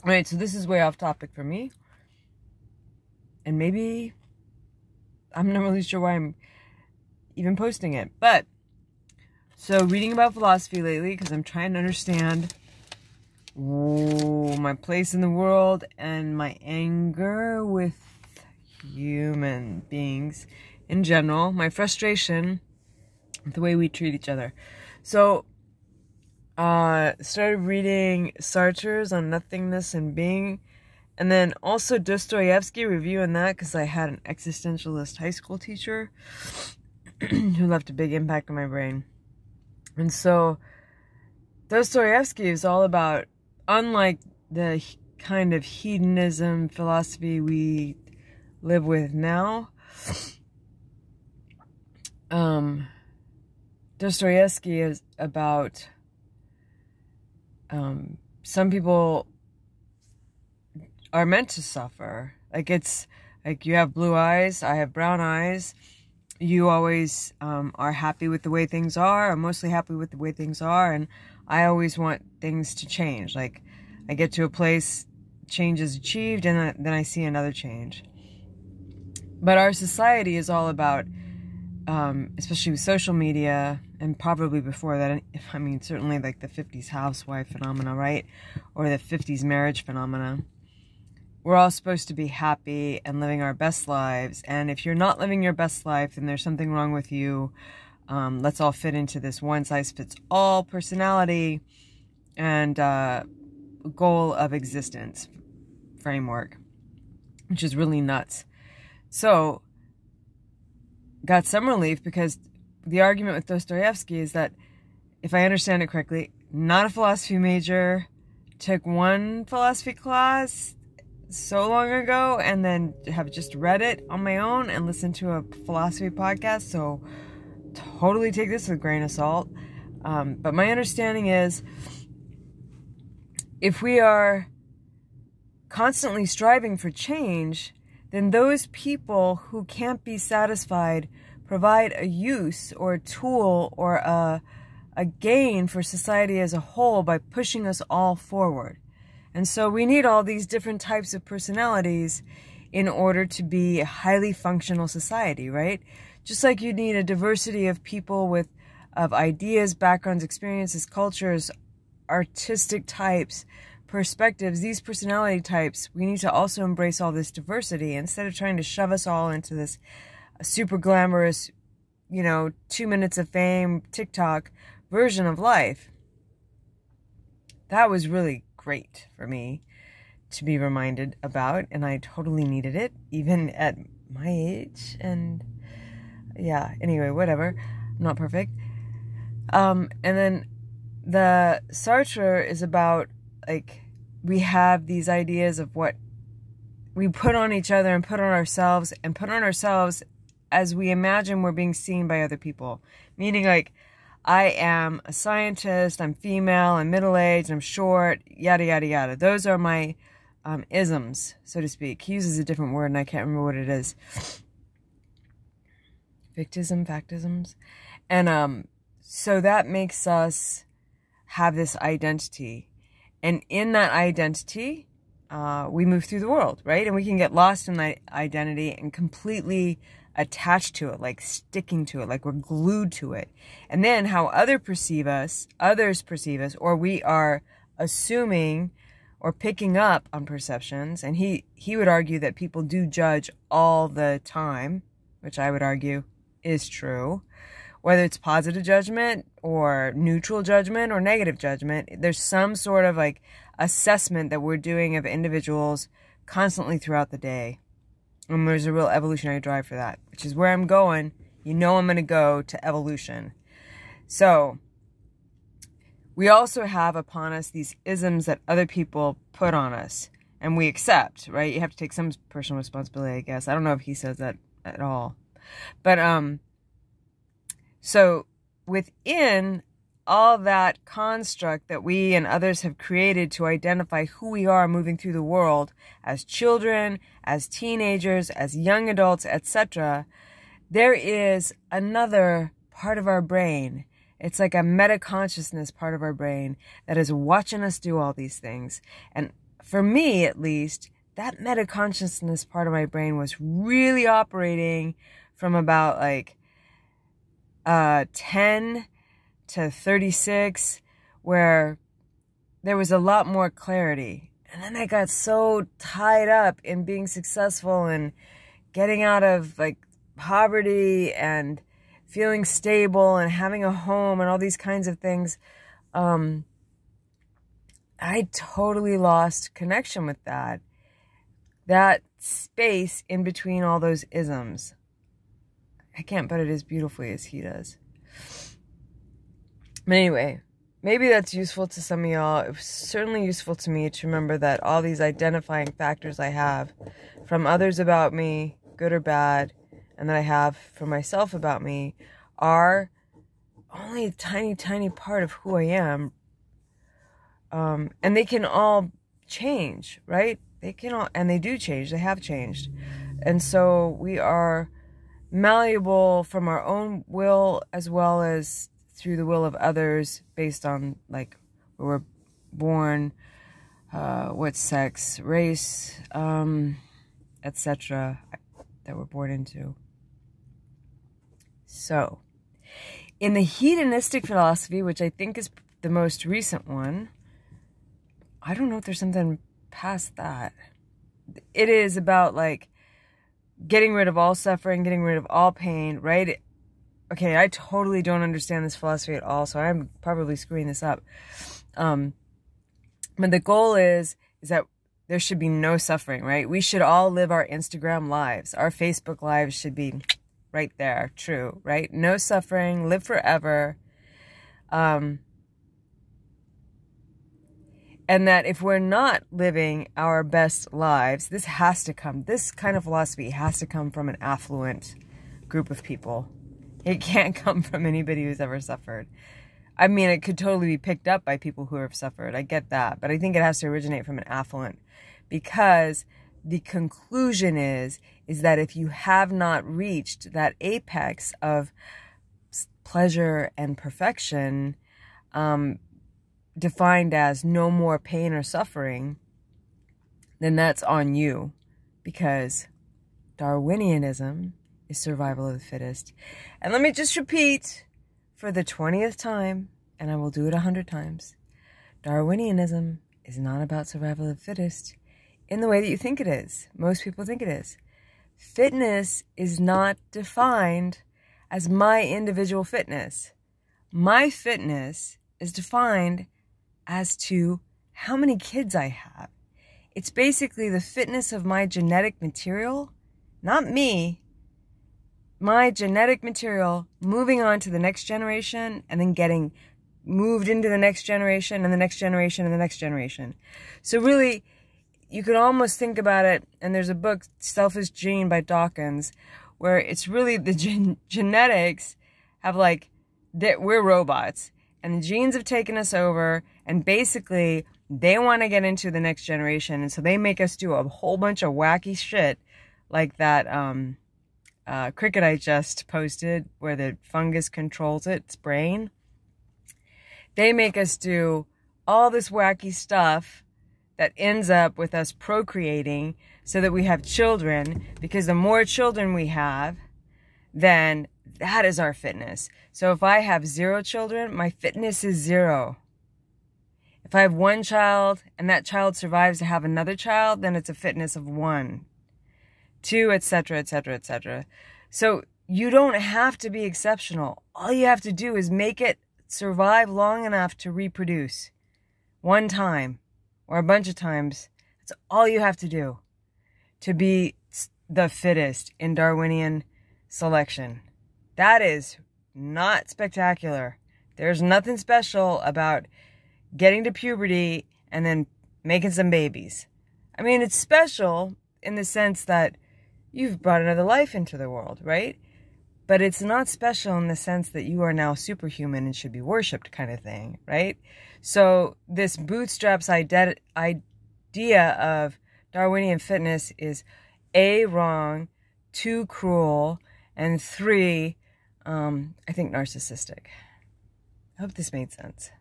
Alright, so this is way off topic for me. And maybe I'm not really sure why I'm even posting it. But, so reading about philosophy lately, because I'm trying to understand my place in the world and my anger with human beings in general, my frustration with the way we treat each other. So, started reading Sartre's on nothingness and being, and then also Dostoevsky, reviewing that because I had an existentialist high school teacher who left a big impact on my brain. And so Dostoevsky is all about, unlike the kind of hedonism philosophy we live with now, Dostoevsky is about some people are meant to suffer. Like, it's like you have blue eyes, I have brown eyes. You always are happy with the way things are. I'm mostly happy with the way things are, and I always want things to change. Like, I get to a place, change is achieved, and then I see another change. But our society is all about, especially with social media, and probably before that, I mean, certainly like the 50s housewife phenomena, right? Or the 50s marriage phenomena. We're all supposed to be happy and living our best lives. And if you're not living your best life, then there's something wrong with you. Let's all fit into this one-size-fits-all personality and goal of existence framework, which is really nuts. So, got some relief because the argument with Dostoevsky is that, if I understand it correctly, not a philosophy major, took one philosophy class so long ago, and then have just read it on my own and listened to a philosophy podcast, so totally take this with a grain of salt. But my understanding is, if we are constantly striving for change, then those people who can't be satisfied provide a use or a tool or a gain for society as a whole by pushing us all forward. And so we need all these different types of personalities in order to be a highly functional society, right? Just like you need a diversity of people of ideas, backgrounds, experiences, cultures, artistic types, perspectives, these personality types, we need to also embrace all this diversity instead of trying to shove us all into this super glamorous, 2 minutes of fame, TikTok version of life. That was really great for me to be reminded about, and I totally needed it, even at my age. And yeah, anyway, whatever. I'm not perfect. And then the Sartre is about, like, we have these ideas of what we put on each other and put on ourselves as we imagine we're being seen by other people. Meaning, like, I am a scientist, I'm female, I'm middle-aged, I'm short, yada, yada, yada. Those are my isms, so to speak. He uses a different word, and I can't remember what it is. Factisms. And so that makes us have this identity. And in that identity, we move through the world, right? And we can get lost in that identity and completely attached to it, like sticking to it, like we're glued to it. And then how others perceive us, or we are assuming or picking up on perceptions. And he would argue that people do judge all the time, which I would argue is true. Whether it's positive judgment or neutral judgment or negative judgment, there's some sort of like assessment that we're doing of individuals constantly throughout the day. And there's a real evolutionary drive for that, which is where I'm going. I'm going to go to evolution. So we also have upon us these isms that other people put on us and we accept, right? You have to take some personal responsibility, I guess. I don't know if he says that at all. But, so within all that construct that we and others have created to identify who we are moving through the world as children, as teenagers, as young adults, etc., there is another part of our brain. It's like a meta-consciousness part of our brain that is watching us do all these things. And for me at least, that meta-consciousness part of my brain was really operating from about like 10 to 36, where there was a lot more clarity. And then I got so tied up in being successful and getting out of like poverty and feeling stable and having a home and all these kinds of things. I totally lost connection with that space in between all those isms. I can't put it as beautifully as he does. But anyway, maybe that's useful to some of y'all. It was certainly useful to me to remember that all these identifying factors I have from others about me, good or bad, and that I have for myself about me, are only a tiny, tiny part of who I am. And they can all change, right? They can all, and they do change. They have changed. And so we are malleable from our own will as well as through the will of others based on like where we're born, what sex, race, etc. that we're born into. So, in the hedonistic philosophy, which I think is the most recent one, I don't know if there's something past that. It is about like getting rid of all suffering, getting rid of all pain, right? Okay, I totally don't understand this philosophy at all, so I'm probably screwing this up. But the goal is that there should be no suffering, right? We should all live our Instagram lives. Our Facebook lives should be right there, true, right? No suffering, live forever. And that if we're not living our best lives, this kind of philosophy has to come from an affluent group of people. It can't come from anybody who's ever suffered. I mean, it could totally be picked up by people who have suffered. I get that. But I think it has to originate from an affluent. Because the conclusion is that if you have not reached that apex of pleasure and perfection, defined as no more pain or suffering, then that's on you. Because Darwinianism is survival of the fittest. And let me just repeat for the 20th time, and I will do it 100 times. Darwinianism is not about survival of the fittest in the way that you think it is. Most people think it is. Fitness is not defined as my individual fitness. My fitness is defined as to how many kids I have. It's basically the fitness of my genetic material, not me, my genetic material moving on to the next generation and then getting moved into the next generation and the next generation and the next generation. So really, you could almost think about it, and there's a book, Selfish Gene by Dawkins, where it's really the genetics have like, we're robots, and the genes have taken us over, and basically they want to get into the next generation, and so they make us do a whole bunch of wacky shit like that cricket I just posted where the fungus controls its brain. They make us do all this wacky stuff that ends up with us procreating so that we have children, because the more children we have, then that is our fitness. So if I have 0 children, my fitness is 0. If I have 1 child and that child survives to have another child, then it's a fitness of 1, 2, etc., etc., etc. So you don't have to be exceptional. All you have to do is make it survive long enough to reproduce. 1 time or a bunch of times. That's all you have to do to be the fittest in Darwinian selection. That is not spectacular. There's nothing special about getting to puberty and then making some babies. I mean, it's special in the sense that you've brought another life into the world, right? But it's not special in the sense that you are now superhuman and should be worshipped kind of thing, right? So this bootstraps idea of Darwinian fitness is A, wrong, 2, cruel, and 3, I think narcissistic. I hope this made sense.